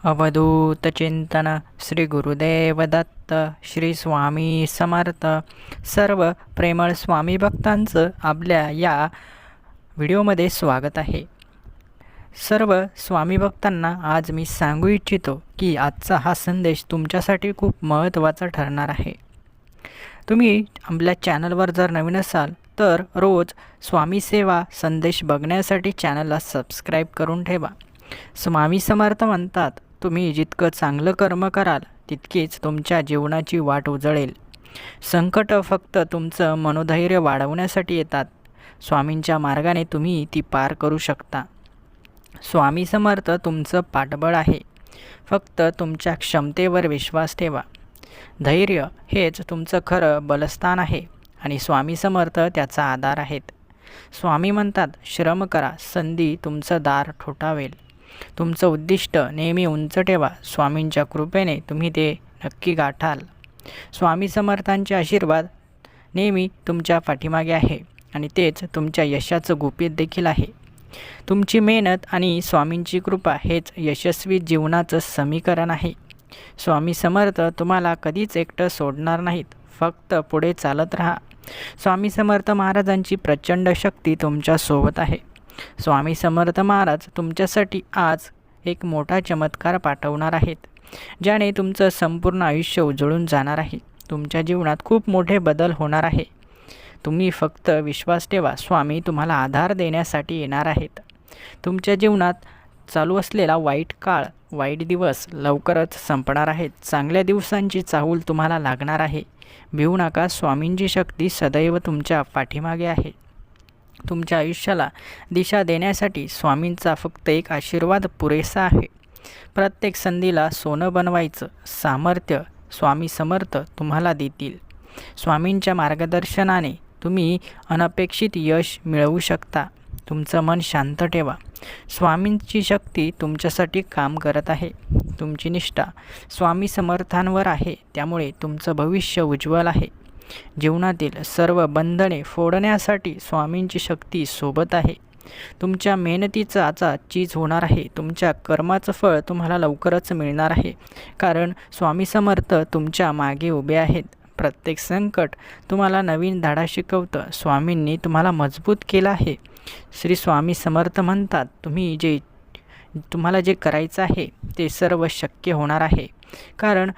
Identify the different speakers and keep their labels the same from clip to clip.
Speaker 1: अवधूत चिंतन श्री गुरुदेव दत्त श्री स्वामी समर्थ. सर्व प्रेमळ स्वामी भक्तांचं आपल्या या व्हिडिओमध्ये स्वागत आहे. सर्व स्वामी भक्तांना आज मी सांगू इच्छितो की आजचा हा संदेश तुमच्यासाठी खूप महत्त्वाचा ठरणार आहे. तुम्ही आपल्या चॅनलवर जर नवीन असाल तर रोज स्वामी सेवा संदेश बघण्यासाठी चॅनलला सबस्क्राईब करून ठेवा. स्वामी समर्थ म्हणतात, तुम्ही जितकं चांगलं कर्म कराल तितकीच तुमच्या जीवनाची वाट उजळेल. संकट फक्त तुमचं मनोधैर्य वाढवण्यासाठी येतात. स्वामींच्या मार्गाने तुम्ही ती पार करू शकता. स्वामी समर्थ तुमचं पाठबळ आहे. फक्त तुमच्या क्षमतेवर विश्वास ठेवा. धैर्य हेच तुमचं खरं बलस्थान आहे आणि स्वामी समर्थ त्याचा आधार आहेत. स्वामी म्हणतात, श्रम करा, संधी तुमचं दार ठोठावेल. तुमचं उद्दिष्ट नेहमी उंच ठेवा. स्वामींच्या कृपेने तुम्ही ते नक्की गाठाल. स्वामी समर्थांचे आशीर्वाद नेहमी तुमच्या पाठीमागे आहे आणि तेच तुमच्या यशाचं गुपित देखील आहे. तुमची मेहनत आणि स्वामींची कृपा हेच यशस्वी जीवनाचं समीकरण आहे. स्वामी समर्थ तुम्हाला कधीच एकटं सोडणार नाहीत. फक्त पुढे चालत राहा. स्वामी समर्थ महाराजांची प्रचंड शक्ती तुमच्यासोबत आहे. स्वामी समर्थ महाराज तुमच्यासाठी आज एक मोठा चमत्कार पाठवणार आहेत, ज्याने तुमचं संपूर्ण आयुष्य उजळून जाणार आहे. तुमच्या जीवनात खूप मोठे बदल होणार आहे. तुम्ही फक्त विश्वास ठेवा. स्वामी तुम्हाला आधार देण्यासाठी येणार आहेत. तुमच्या जीवनात चालू असलेला वाईट काळ, वाईट दिवस लवकरच संपणार आहेत. चांगल्या दिवसांची चाहूल तुम्हाला लागणार आहे. भिवू नका. स्वामींची शक्ती सदैव तुमच्या पाठीमागे आहे. तुमच्या आयुष्याला दिशा देण्यासाठी स्वामींचा फक्त एक आशीर्वाद पुरेसा आहे. प्रत्येक संधीला सोनं बनवायचं सामर्थ्य स्वामी समर्थ तुम्हाला देतील. स्वामींच्या मार्गदर्शनाने तुम्ही अनपेक्षित यश मिळवू शकता. तुमचं मन शांत ठेवा. स्वामींची शक्ती तुमच्यासाठी काम करत आहे. तुमची निष्ठा स्वामी समर्थांवर आहे, त्यामुळे तुमचं भविष्य उज्ज्वल आहे. जीवनातील सर्व बंधने फोडण्यासाठी स्वामींची शक्ती सोबत आहे. तुमच्या मेहनतीचं आता चीज होणार आहे. तुमच्या कर्माचं फळ तुम्हाला लवकरच मिळणार आहे, कारण स्वामी समर्थ तुमच्या मागे उभे आहेत. प्रत्येक संकट तुम्हाला नवीन धडा शिकवतं. स्वामींनी तुम्हाला मजबूत केलं आहे. श्री स्वामी समर्थ म्हणतात, तुम्हाला जे करायचं आहे ते सर्व शक्य होणार आहे, कारण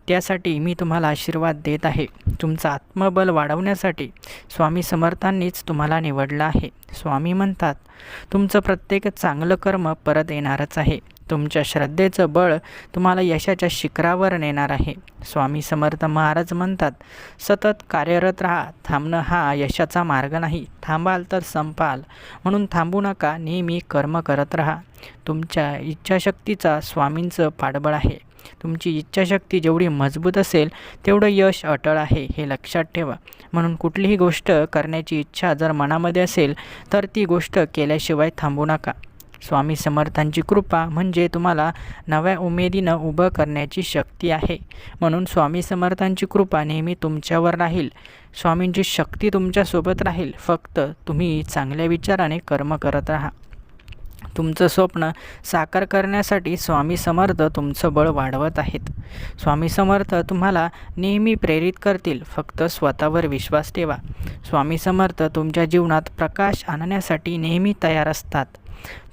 Speaker 1: त्यासाठी मी तुम्हाला आशीर्वाद देत आहे. तुमचं आत्मबल वाढवण्यासाठी स्वामी समर्थांनीच तुम्हाला निवडलं आहे. स्वामी म्हणतात, तुमचं प्रत्येक चांगलं कर्म परत येणारच आहे. तुमच्या श्रद्धेचं बळ तुम्हाला यशाच्या शिखरावर नेणार आहे. स्वामी समर्थ महाराज म्हणतात, सतत कार्यरत राहा. थांबणं हा यशाचा मार्ग नाही. थांबाल तर संपाल, म्हणून थांबू नका. नेहमी कर्म करत राहा. तुमच्या इच्छाशक्तीचा स्वामींचं पाठबळ आहे. तुमची इच्छाशक्ती जेवढी मजबूत असेल तेवढं यश अटळ आहे, हे लक्षात ठेवा. म्हणून कुठलीही गोष्ट करण्याची इच्छा जर मनामध्ये असेल तर ती गोष्ट केल्याशिवाय थांबू नका. स्वामी समर्थांची कृपा म्हणजे तुम्हाला नव्या उमेदीनं उभं करण्याची शक्ती आहे. म्हणून स्वामी समर्थांची कृपा नेहमी तुमच्यावर राहील. स्वामींची शक्ती तुमच्यासोबत राहील. फक्त तुम्ही चांगल्या विचाराने कर्म करत राहा. तुमचं स्वप्न साकार करण्यासाठी स्वामी समर्थ तुमचं बळ वाढवत आहेत. स्वामी समर्थ तुम्हाला नेहमी प्रेरित करतील. फक्त स्वतःवर विश्वास ठेवा. स्वामी समर्थ तुमच्या जीवनात प्रकाश आणण्यासाठी नेहमी तयार असतात.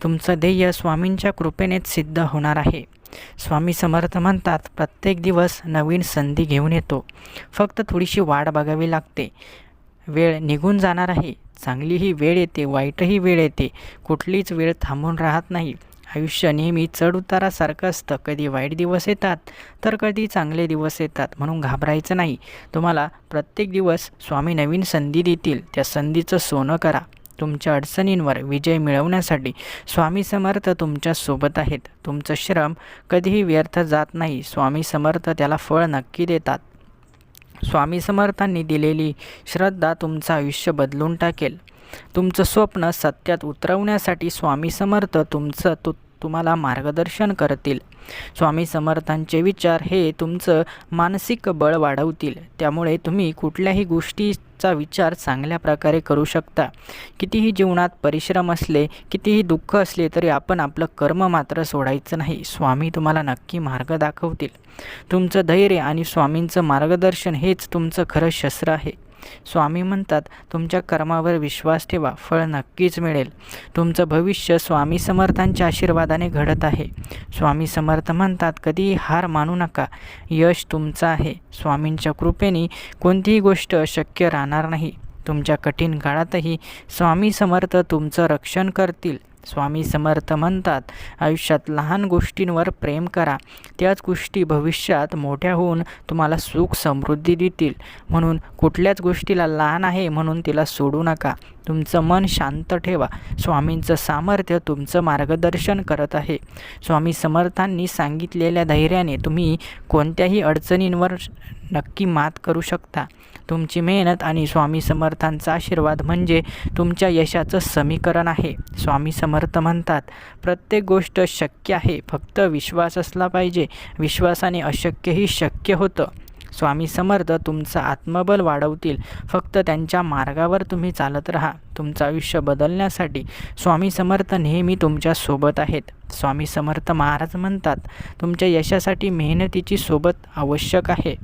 Speaker 1: तुमचं ध्येय स्वामींच्या कृपेनेच सिद्ध होणार आहे. स्वामी समर्थ म्हणतात, प्रत्येक दिवस नवीन संधी घेऊन येतो. फक्त थोडीशी वाट बघावी लागते. वेळ निघून जाणार आहे. चांगलीही वेळ येते, वाईटही वेळ येते. कुठलीच वेळ थांबून राहत नाही. आयुष्य नेहमी चढ उतारासारखं असतं. कधी वाईट दिवस येतात तर कधी चांगले दिवस येतात. म्हणून घाबरायचं नाही. तुम्हाला प्रत्येक दिवस स्वामी नवीन संधी देतील. त्या संधीचं सोनं करा. तुमच्या अडचणींवर विजय मिळवण्यासाठी स्वामी समर्थ तुमच्यासोबत आहेत. तुमचं श्रम कधीही व्यर्थ जात नाही. स्वामी समर्थ त्याला फळ नक्की देतात. स्वामी समर्थांनी दिलेली श्रद्धा तुमचं आयुष्य बदलून टाकेल. तुमचं स्वप्न सत्यात उतरवण्यासाठी स्वामी समर्थ तुम्हाला मार्गदर्शन करतील. स्वामी समर्थांचे विचार हे तुमचं मानसिक बळ वाढवतील. त्यामुळे तुम्ही कुठल्याही गोष्टी यशाचा विचार चांगल्या प्रकारे करू शकता. कितीही जीवनात परिश्रम असले, कितीही दुःख असले तरी आपण आपलं कर्म मात्र सोडायचं नाही. स्वामी तुम्हाला नक्की मार्ग दाखवतील. तुमचं धैर्य आणि स्वामींचं मार्गदर्शन हेच तुमचं खरं शस्त्र आहे. स्वामी म्हणतात, तुमच्या कर्मावर विश्वास ठेवा, फळ नक्कीच मिळेल. तुमचं भविष्य स्वामी समर्थांच्या आशीर्वादाने घडत आहे. स्वामी समर्थ म्हणतात, कधीही हार मानू नका, यश तुमचं आहे. स्वामींच्या कृपेने कोणतीही गोष्ट अशक्य राहणार नाही. तुमच्या कठीण काळातही स्वामी समर्थ तुमचं रक्षण करतील. स्वामी समर्थ म्हणतात, आयुष्यात लहान गोष्टींवर प्रेम करा, त्याच गोष्टी भविष्यात मोठ्या होऊन तुम्हाला सुख समृद्धी देतील. म्हणून कुठल्याच गोष्टीला लहान आहे म्हणून तिला सोडू नका. तुमचं मन शांत ठेवा. स्वामींचं सामर्थ्य तुमचं मार्गदर्शन करत आहे. स्वामी समर्थांनी सांगितलेल्या धैर्याने तुम्ही कोणत्याही अडचणींवर नक्की मात करू शकता. तुमची मेहनत आणि स्वामी समर्थांचा आशीर्वाद म्हणजे तुमच्या यशाचं समीकरण आहे. स्वामी समर्थ म्हणतात, प्रत्येक गोष्ट शक्य आहे, फक्त विश्वास असला पाहिजे. विश्वासाने अशक्यही शक्य होतं. स्वामी समर्थ तुमचं आत्मबल वाढवतील. फक्त त्यांच्या मार्गावर तुम्ही चालत राहा. तुमचं आयुष्य बदलण्यासाठी स्वामी समर्थ नेहमी तुमच्या सोबत आहेत. स्वामी समर्थ महाराज म्हणतात, तुमच्या यशासाठी मेहनतीची सोबत आवश्यक आहे.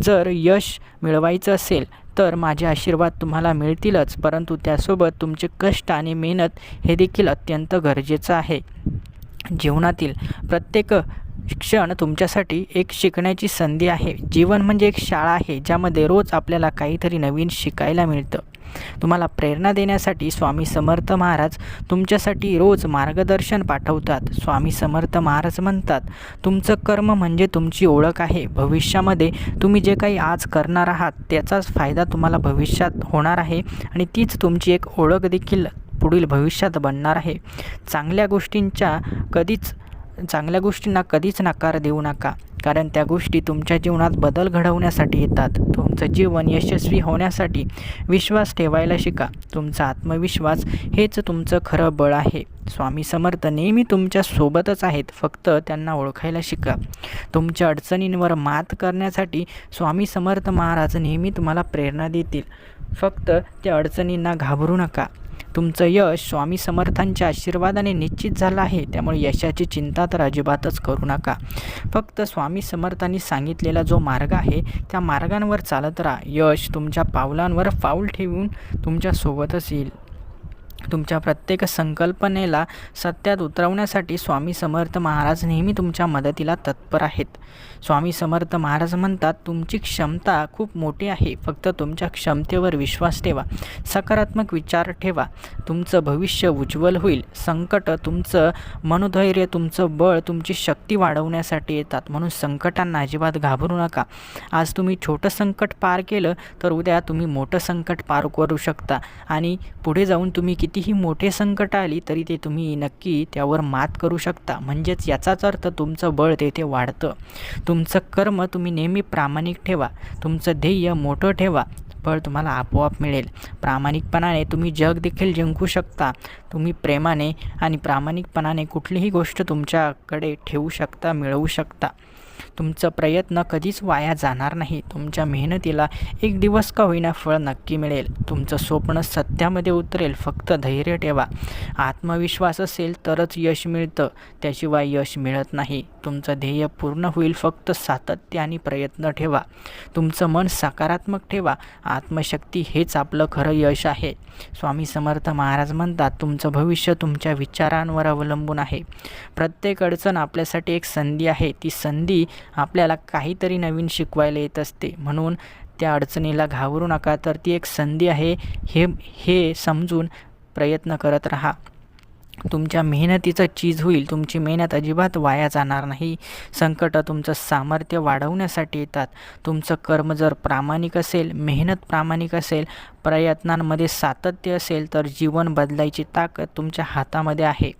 Speaker 1: जर यश मिळवायचं असेल तर माझे आशीर्वाद तुम्हाला मिळतीलच, परंतु त्यासोबत तुमचे कष्ट आणि मेहनत हे देखील अत्यंत गरजेचं आहे. जीवनातील प्रत्येक क्षण तुमच्यासाठी एक शिकण्याची संधी आहे. जीवन म्हणजे एक शाळा आहे, ज्यामध्ये रोज आपल्याला काहीतरी नवीन शिकायला मिळतं. तुम्हाला प्रेरणा देण्यासाठी स्वामी समर्थ महाराज तुमच्यासाठी रोज मार्गदर्शन पाठवतात. स्वामी समर्थ महाराज म्हणतात, तुमचं कर्म म्हणजे तुमची ओळख आहे. भविष्यामध्ये तुम्ही जे काही आज करणार आहात त्याचाच फायदा तुम्हाला भविष्यात होणार आहे आणि तीच तुमची एक ओळख देखील पुढील भविष्यात बनणार आहे. चांगल्या गोष्टींना कधीच नकार देऊ नका, कारण त्या गोष्टी तुमच्या जीवनात बदल घडवण्यासाठी येतात. तुमचं जीवन यशस्वी होण्यासाठी विश्वास ठेवायला शिका. तुमचा आत्मविश्वास हेच तुमचं खरं बळ आहे. स्वामी समर्थ नेहमी तुमच्या सोबतच आहेत, फक्त त्यांना ओळखायला शिका. तुमच्या अडचणींवर मात करण्यासाठी स्वामी समर्थ महाराज नेहमी तुम्हाला प्रेरणा देतील. फक्त त्या अडचणींना घाबरू नका. तुमचं यश स्वामी समर्थांच्या आशीर्वादाने निश्चित झालं आहे, त्यामुळे यशाची चिंता तर अजिबातच करू नका. फक्त स्वामी समर्थांनी सांगितलेला जो मार्ग आहे त्या मार्गांवर चालत राहा. यश तुमच्या पावलांवर पाऊल ठेवून तुमच्या सोबतच येईल. तुमच्या प्रत्येक संकल्पनेला सत्यात उतरवण्यासाठी स्वामी समर्थ महाराज नेहमी तुमच्या मदतीला तत्पर आहेत. स्वामी समर्थ महाराज म्हणतात, तुमची क्षमता खूप मोठी आहे, फक्त तुमच्या क्षमतेवर विश्वास ठेवा. सकारात्मक विचार ठेवा. तुमचं भविष्य उज्ज्वल होईल. संकट तुमचं मनोधैर्य, तुमचं बळ, तुमची शक्ती वाढवण्यासाठी येतात. म्हणून संकटांना अजिबात घाबरू नका. आज तुम्ही छोटं संकट पार केलं तर उद्या तुम्ही मोठं संकट पार करू शकता आणि पुढे जाऊन तुम्ही कितीही मोठे संकट आली तरी ते तुम्ही नक्की त्यावर मात करू शकता. म्हणजेच याचाच अर्थ तुमचं बळ तेथे वाढतं. तुमचं कर्म तुम्ही नेहमी प्रामाणिक ठेवा. तुमचं ध्येय मोठं ठेवा. फळ तुम्हाला आपोआप मिळेल. प्रामाणिकपणाने तुम्ही जग देखील जिंकू शकता. तुम्ही प्रेमाने आणि प्रामाणिकपणाने कुठलीही गोष्ट तुमच्याकडे ठेवू शकता, मिळवू शकता. तुमचा प्रयत्न कधीच वाया जाणार नाही. तुमच्या मेहनतीला एक दिवस का होईना फळ नक्की मिळेल. तुमचं स्वप्न सत्यामध्ये उतरेल. फक्त धैर्य ठेवा. आत्मविश्वास असेल तरच यश मिळतं, त्याशिवाय यश मिळत नाही. तुमचं ध्येय पूर्ण होईल. फक्त सातत्य आणि प्रयत्न ठेवा. तुमचं मन सकारात्मक ठेवा. आत्मशक्ती हेच आपलं खरं यश आहे. स्वामी समर्थ महाराज म्हणतात, तुमचं भविष्य तुमच्या विचारांवर अवलंबून आहे. प्रत्येक अडचण आपल्यासाठी एक संधी आहे. ती संधी आपल्याला काहीतरी नवीन शिकवायला येत असते. म्हणून त्या अडचणीला घाबरू नका, तर ती एक संधी आहे हे समजून प्रयत्न करत राहा. तुमच्या मेहनतीचं चीज होईल. तुमची मेहनत अजिबात वाया जाणार नाही. संकट तुमचं सामर्थ्य वाढवण्यासाठी येतात. तुमचं कर्म जर प्रामाणिक असेल, मेहनत प्रामाणिक असेल, प्रयत्नांमध्ये सातत्य असेल तर जीवन बदलायची ताकद तुमच्या हातामध्ये आहे.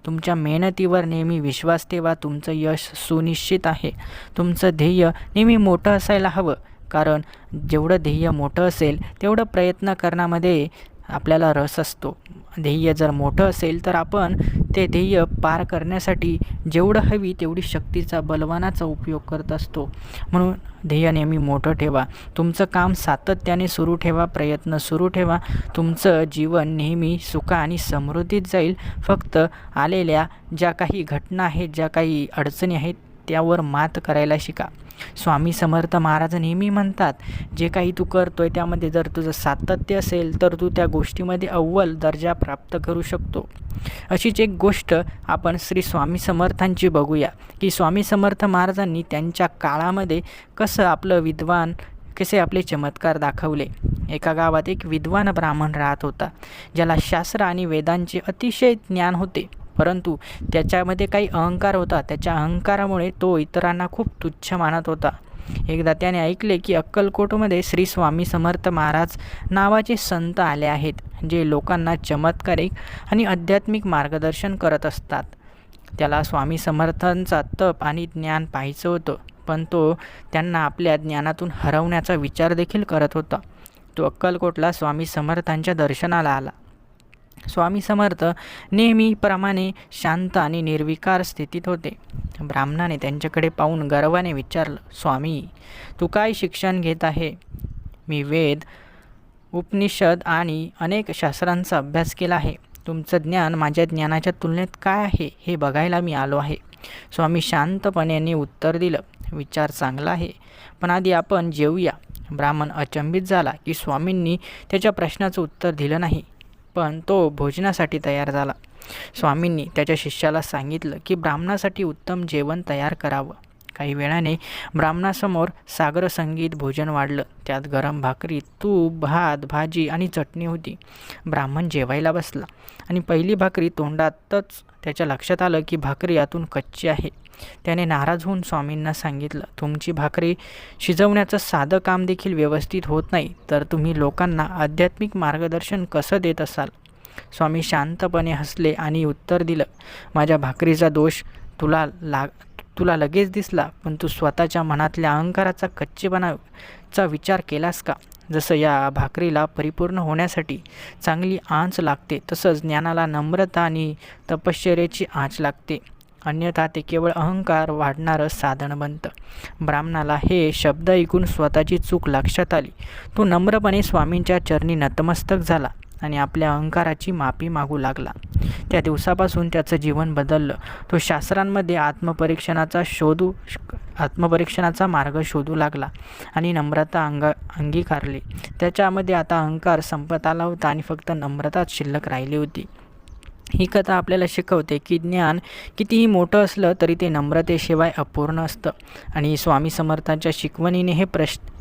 Speaker 1: तुमच्या मेहनतीवर नेहमी विश्वास ठेवा. तुमचं यश सुनिश्चित आहे. तुमचं ध्येय नेहमी मोठं असायला हवं, कारण जेवढं ध्येय मोठं असेल तेवढं प्रयत्न करण्यामध्ये आपल्याला रस असतो. ध्येय जर मोठं असेल तर आपण ते ध्येय पार करण्यासाठी जेवढं हवी तेवढी शक्तीचा बलवानाचा उपयोग करत असतो. म्हणून ध्येय नेहमी मोठं ठेवा. तुमचं काम सातत्याने सुरू ठेवा, प्रयत्न सुरू ठेवा. तुमचं जीवन नेहमी सुख आणि समृद्धीत जाईल. फक्त आलेल्या ज्या काही घटना आहेत, ज्या काही अडचणी आहेत त्यावर मात करायला शिका. स्वामी समर्थ महाराज नेहमी म्हणतात, जे काही तू करतोय त्यामध्ये जर तुझं सातत्य असेल तर तू त्या गोष्टीमध्ये अव्वल दर्जा प्राप्त करू शकतो. अशीच एक गोष्ट आपण श्री स्वामी समर्थांची बघूया की स्वामी समर्थ महाराजांनी त्यांच्या काळामध्ये कसे आपले चमत्कार दाखवले. एका गावात एक विद्वान ब्राह्मण राहत होता, ज्याला शास्त्र आणि वेदांचे अतिशय ज्ञान होते, परंतु त्याच्यामध्ये काही अहंकार होता. त्याच्या अहंकारामुळे तो इतरांना खूप तुच्छ मानत होता. एकदा त्याने ऐकले की अक्कलकोटमध्ये श्री स्वामी समर्थ महाराज नावाचे संत आले आहेत, जे लोकांना चमत्कारिक आणि आध्यात्मिक मार्गदर्शन करत असतात. त्याला स्वामी समर्थांचा तप आणि ज्ञान पाहायचं होतं, पण तो त्यांना आपल्या ज्ञानातून हरवण्याचा विचार देखील करत होता. तो अक्कलकोटला स्वामी समर्थांच्या दर्शनाला आला. स्वामी समर्थ नेहमीप्रमाणे शांत आणि निर्विकार स्थितीत होते. ब्राह्मणाने त्यांच्याकडे पाहून गर्वाने विचारलं, स्वामी, तू काय शिक्षण घेत आहे? मी वेद, उपनिषद आणि अनेक शास्त्रांचा अभ्यास केला आहे. तुमचं ज्ञान माझ्या ज्ञानाच्या तुलनेत काय आहे हे बघायला मी आलो आहे. स्वामी शांतपणे उत्तर दिलं, विचार चांगला आहे, पण आधी आपण जेवूया. ब्राह्मण अचंबित झाला की स्वामींनी त्याच्या प्रश्नाचं उत्तर दिलं नाही, पण तो भोजनासाठी तयार झाला. स्वामींनी त्याच्या शिष्याला सांगितलं की ब्राह्मणासाठी उत्तम जेवण तयार करावं. काही वेळाने ब्राह्मणासमोर सागर संगीत भोजन वाढलं. त्यात गरम भाकरी, तूप, भात, भाजी आणि चटणी होती. ब्राह्मण जेवायला बसला आणि पहिली भाकरी तोंडातच त्याच्या लक्षात आलं की भाकरी आतून कच्ची आहे. त्याने नाराज होऊन स्वामींना सांगितलं, तुमची भाकरी शिजवण्याचं साधं काम देखील व्यवस्थित होत नाही, तर तुम्ही लोकांना आध्यात्मिक मार्गदर्शन कसं देत असाल? स्वामी शांतपणे हसले आणि उत्तर दिलं, माझ्या भाकरीचा दोष तुला लगेच दिसला, पण तू स्वतःच्या मनातल्या अहंकाराचा कच्चेपणाचा विचार केलास का? जसं या भाकरीला परिपूर्ण होण्यासाठी चांगली आंच लागते, तसंच ज्ञानाला नम्रता आणि तपश्चर्याची आंच लागते, अन्यथा ते केवळ अहंकार वाढणारं साधन बनतं. ब्राह्मणाला हे शब्द ऐकून स्वतःची चूक लक्षात आली. तो नम्रपणे स्वामींच्या चरणी नतमस्तक झाला आणि आपल्या अहंकाराची माफी मागू लागला. त्या दिवसापासून त्याचं जीवन बदललं. तो शास्त्रांमध्ये आत्मपरीक्षणाचा मार्ग शोधू लागला आणि नम्रता अंगीकारली. त्याच्यामध्ये आता अहंकार संपत आला होता आणि फक्त नम्रताच शिल्लक राहिली होती. ही कथा आपल्याला शिकवते की ज्ञान कितीही मोठं असलं तरी ते नम्रतेशिवाय अपूर्ण असतं. आणि स्वामी समर्थांच्या शिकवणीने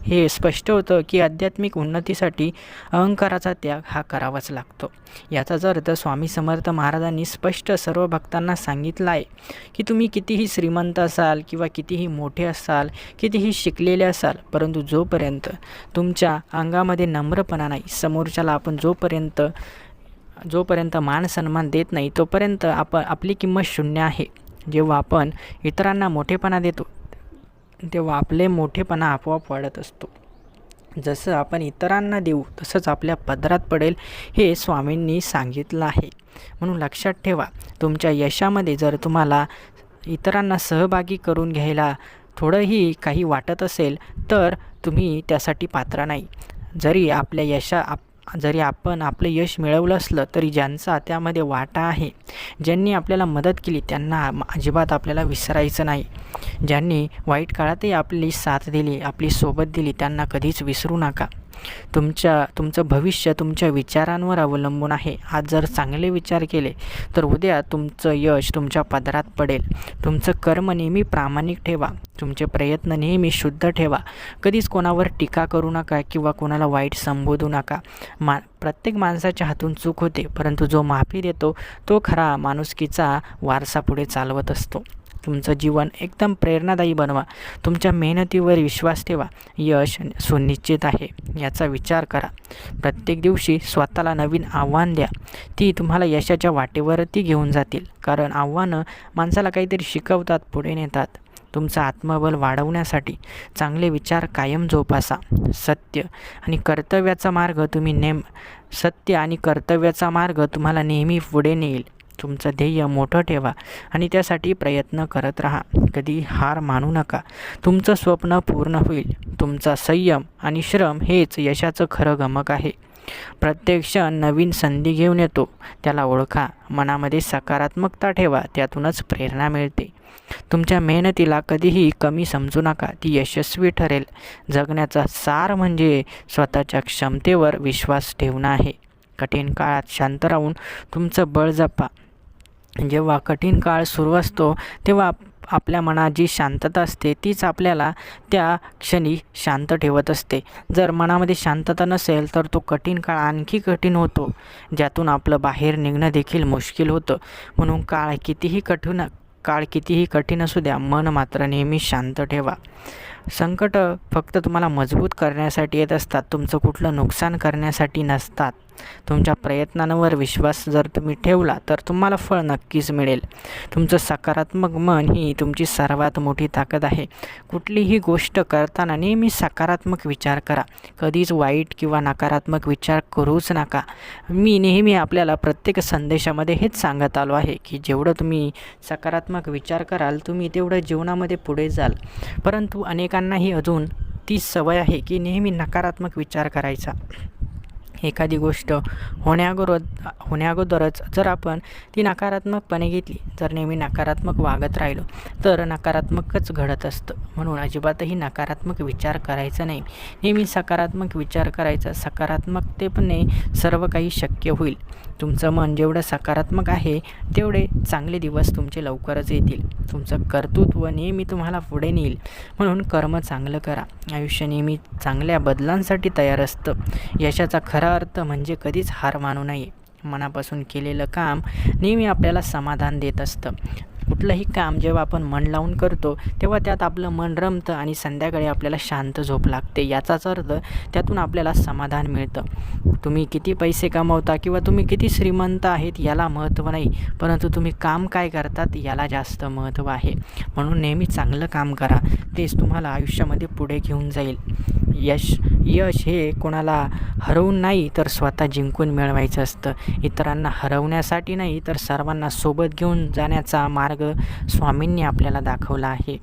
Speaker 1: हे स्पष्ट होतं की आध्यात्मिक उन्नतीसाठी अहंकाराचा त्याग हा करावाच लागतो. याचाच अर्थ स्वामी समर्थ महाराजांनी स्पष्ट सर्व भक्तांना सांगितलं आहे की तुम्ही कितीही श्रीमंत असाल किंवा कितीही मोठे असाल, कितीही शिकलेले असाल, परंतु जोपर्यंत तुमच्या अंगामध्ये नम्रपणा नाही, समोरच्याला आपण जोपर्यंत मान सन्मान देत नाही तोपर्यंत आपली किंमत शून्य आहे. जेव्हा आपण इतरांना मोठेपणा देतो तेव्हा आपले मोठेपणा आपोआप वाढत असतो. जसं आपण इतरांना देऊ तसंच आपल्या पदरात पडेल, हे स्वामींनी सांगितलं आहे. म्हणून लक्षात ठेवा, तुमच्या यशामध्ये जर तुम्हाला इतरांना सहभागी करून घ्यायला थोडंही काही वाटत असेल तर तुम्ही त्यासाठी पात्र नाही. जरी आपण आपलं यश मिळवलं असलं तरी ज्यांचा त्यामध्ये वाटा आहे, ज्यांनी आपल्याला मदत केली त्यांना अजिबात आपल्याला विसरायचं नाही. ज्यांनी वाईट काळातही आपली साथ दिली, आपली सोबत दिली, त्यांना कधीच विसरू नका. तुमचं भविष्य तुमच्या विचारांवर अवलंबून आहे. आज जर चांगले विचार केले तर उद्या तुमचं यश तुमच्या पदरात पडेल. तुमचं कर्म नेहमी प्रामाणिक ठेवा. तुमचे प्रयत्न नेहमी शुद्ध ठेवा. कधीच कोणावर टीका करू नका किंवा कोणाला वाईट संबोधू नका. प्रत्येक माणसाच्या हातून चूक होते, परंतु जो माफी देतो तो खरा माणुसकीचा वारसा पुढे चालवत असतो. तुमचं जीवन एकदम प्रेरणादायी बनवा. तुमच्या मेहनतीवर विश्वास ठेवा. यश सुनिश्चित आहे याचा विचार करा. प्रत्येक दिवशी स्वतःला नवीन आव्हान द्या. ती तुम्हाला यशाच्या वाटेवरती घेऊन जातील. कारण आव्हानं माणसाला काहीतरी शिकवतात, पुढे नेतात. तुमचं आत्मबल वाढवण्यासाठी चांगले विचार कायम जोपासा. सत्य आणि कर्तव्याचा मार्ग तुम्हाला नेहमी पुढे नेईल. तुमचं ध्येय मोठं ठेवा आणि त्यासाठी प्रयत्न करत राहा. कधी हार मानू नका. तुमचं स्वप्न पूर्ण होईल. तुमचा संयम आणि श्रम हेच यशाचं खरं गमक आहे. प्रत्येक क्षण नवीन संधी घेऊन येतो, त्याला ओळखा. मनामध्ये सकारात्मकता ठेवा, त्यातूनच प्रेरणा मिळते. तुमच्या मेहनतीला कधीही कमी समजू नका, ती यशस्वी ठरेल. जगण्याचा सार म्हणजे स्वतःच्या क्षमतेवर विश्वास ठेवणं आहे. कठीण काळात शांत राहून तुमचं बळ जपा. जेव्हा कठीण काळ सुरू असतो तेव्हा आपल्या मनात जी शांतता असते तीच आपल्याला त्या क्षणी शांत ठेवत असते. जर मनामध्ये शांतता नसेल तर तो कठीण काळ आणखी कठीण होतो, ज्यातून आपलं बाहेर निघणं देखील मुश्किल होतं. म्हणून काळ कितीही कठीण असू द्या, मन मात्र नेहमी शांत ठेवा. संकट फक्त तुम्हाला मजबूत करण्यासाठी येत असतात, तुमचं कुठलं नुकसान करण्यासाठी नसतात. तुमच्या प्रयत्नांवर विश्वास जर तुम्ही ठेवला तर तुम्हाला फळ नक्कीच मिळेल. तुमचं सकारात्मक मन ही तुमची सर्वात मोठी ताकद आहे. कुठलीही गोष्ट करताना नेहमी सकारात्मक विचार करा. कधीच वाईट किंवा नकारात्मक विचार करूच नका. मी नेहमी आपल्याला प्रत्येक संदेशामध्ये हेच सांगत आलो आहे की जेवढं तुम्ही सकारात्मक विचार कराल तुम्ही तेवढं जीवनामध्ये पुढे जाल. परंतु अनेकांनाही अजून ती सवय आहे की नेहमी नकारात्मक विचार करायचा. एखादी गोष्ट होण्याअगोदरच जर आपण ती नकारात्मकपणे घेतली, जर नेहमी नकारात्मक वागत राहिलो तर नकारात्मकच घडत असतं. म्हणून अजिबातही नकारात्मक विचार करायचा नाही. नेहमी सकारात्मक विचार करायचा. सकारात्मकतेपणे सर्व काही शक्य होईल. तुमचं मन जेवढं सकारात्मक आहे तेवढे चांगले दिवस तुमचे लवकरच येतील. तुमचं कर्तृत्व नेहमी तुम्हाला पुढे नेईल. म्हणून कर्म चांगलं करा. आयुष्य नेहमी चांगल्या बदलांसाठी तयार असतं. यशाचा खरा अर्थ म्हणजे कधीच हार मानू नये. मनापासून केलेलं काम नेहमी आपल्याला समाधान देत असतं. कुठलंही काम जेव्हा आपण मन लावून करतो तेव्हा त्यात आपलं मन रमतं आणि संध्याकाळी आपल्याला शांत झोप लागते. याचाच अर्थ त्यातून आपल्याला समाधान मिळतं. तुम्ही किती पैसे कमवता किंवा तुम्ही किती श्रीमंत आहेत याला महत्त्व नाही, परंतु तुम्ही काम काय करतात याला जास्त महत्त्व आहे. म्हणून नेहमी चांगलं काम करा, तेच तुम्हाला आयुष्यामध्ये पुढे घेऊन जाईल. यश हे कोणाला हरवून नाही तर स्वतः जिंकून मिळवायचं असतं. इतरांना हरवण्यासाठी नाही तर सर्वांना सोबत घेऊन जाण्याचा मार्ग स्वामींनी आपल्याला दाखवला आहे.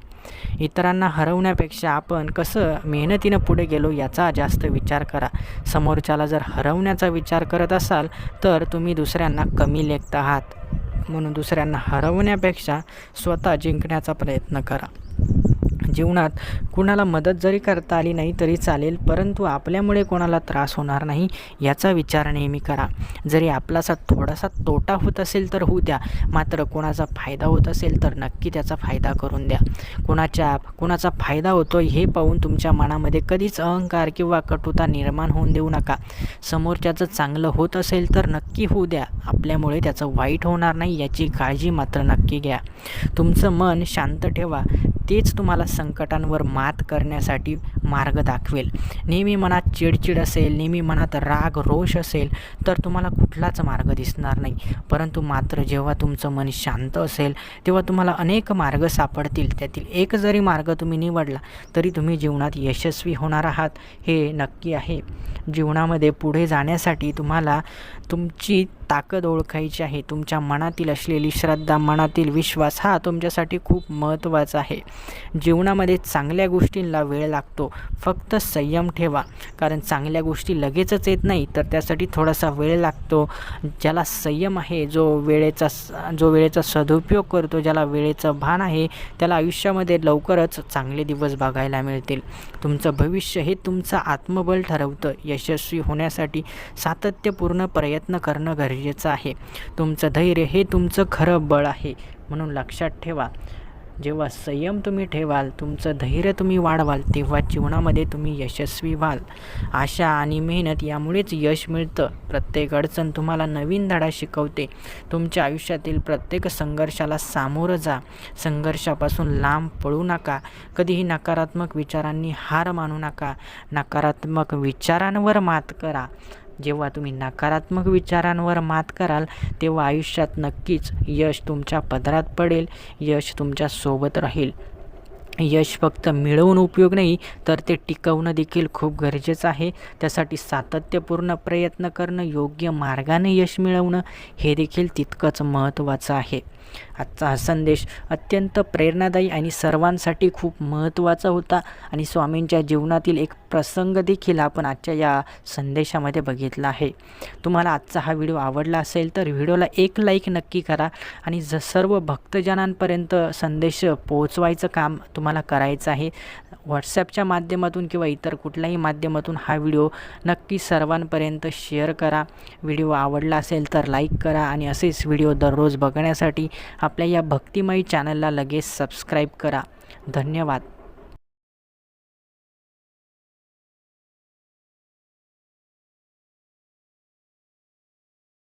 Speaker 1: इतरांना हरवण्यापेक्षा आपण कसं मेहनतीनं पुढे गेलो याचा जास्त विचार करा. समोरच्याला जर हरवण्याचा विचार करत असाल तर तुम्ही दुसऱ्यांना कमी लेखत आहात. म्हणून दुसऱ्यांना हरवण्यापेक्षा स्वतः जिंकण्याचा प्रयत्न करा. जीवनात कुणाला मदत जरी करता आली नाही तरी चालेल, परंतु आपल्यामुळे कोणाला त्रास होणार नाही याचा विचार नेहमी करा. जरी आपलासा थोडासा तोटा होत असेल तर होऊ द्या, मात्र कोणाचा फायदा होत असेल तर नक्की त्याचा फायदा करून द्या. कोणाचा फायदा होतो हे पाहून तुमच्या मनामध्ये कधीच अहंकार किंवा कटुता निर्माण होऊन देऊ नका. समोरच्याचं चांगलं होत असेल तर नक्की होऊ द्या, आपल्यामुळे त्याचं वाईट होणार नाही याची काळजी मात्र नक्की घ्या. तुमचं मन शांत ठेवा, तेच तुम्हाला संकटांवर मात करण्यासाठी मार्ग दाखवेल. नेहमी मनात चिडचिड असेल, नेहमी मनात राग रोष असेल तर तुम्हाला कुठलाच मार्ग दिसणार नाही. परंतु मात्र जेव्हा तुमचं मन शांत असेल तेव्हा तुम्हाला अनेक मार्ग सापडतील. त्यातील एक जरी मार्ग तुम्ही निवडला तरी तुम्ही जीवनात यशस्वी होणार आहात हे नक्की आहे. जीवनामध्ये पुढे जाण्यासाठी तुम्हाला तुमची ताकद ओळखायची आहे. तुमच्या मनातील असलेली श्रद्धा, मनातील विश्वास हा तुमच्यासाठी खूप महत्त्वाचा आहे. जीवनामध्ये चांगल्या गोष्टींना वेळ लागतो, फक्त संयम ठेवा, कारण चांगल्या गोष्टी लगेचच येत नाही तर त्यासाठी थोडासा वेळ लागतो. ज्याला संयम आहे, जो वेळेचा सदुपयोग करतो, ज्याला वेळेचं भान आहे, त्याला आयुष्यामध्ये लवकरच चांगले दिवस बघायला मिळतील. तुमचं भविष्य हे तुमचं आत्मबल ठरवतं. यशस्वी होण्यासाठी सातत्यपूर्ण प्रयत्न करणं गरजेचं आहे. तुमचं धैर्य हे तुमचं खरं बळ आहे. म्हणून लक्षात ठेवा, जेव्हा संयम तुम्ही ठेवाल, तुमचं धैर्य तुम्ही वाढवाल, तेव्हा जीवनामध्ये तुम्ही यशस्वी व्हाल. आशा आणि मेहनत यामुळेच यश मिळतं. प्रत्येक अडचण तुम्हाला नवीन धडा शिकवते. तुमच्या आयुष्यातील प्रत्येक संघर्षाला सामोरं जा. संघर्षापासून लांब पळू नका. कधीही नकारात्मक विचारांनी हार मानू नका. नकारात्मक विचारांवर मात करा. जेव्हा तुम्ही नकारात्मक विचारांवर मात कराल तेव्हा आयुष्यात नक्कीच यश तुमच्या पदरात पडेल. यश तुमच्या सोबत राहील. यश फक्त मिळवून उपयोग नाही, तर ते टिकवणं देखील खूप गरजेचं आहे. त्यासाठी सातत्यपूर्ण प्रयत्न करणं, योग्य मार्गाने यश मिळवणं हे देखील तितकंच महत्त्वाचं आहे. आजचा हा संदेश अत्यंत प्रेरणादायी आणि सर्वांसाठी खूप महत्त्वाचा होता आणि स्वामींच्या जीवनातील एक प्रसंग देखील आपण आजच्या या संदेशामध्ये बघितला आहे. तुम्हाला आजचा हा व्हिडिओ आवडला असेल तर व्हिडिओला एक लाईक नक्की करा आणि सर्व भक्तजनांपर्यंत संदेश पोहोचवायचं काम तुम्हाला करायचं आहे. व्हॉट्सॲपच्या माध्यमातून किंवा इतर कुठल्याही माध्यमातून हा व्हिडिओ नक्की सर्वांपर्यंत शेअर करा. व्हिडिओ आवडला असेल तर लाईक करा आणि असेच व्हिडिओ दररोज बघण्यासाठी आपल्या या भक्तिमयी चॅनलला लगेच सबस्क्राईब करा. धन्यवाद.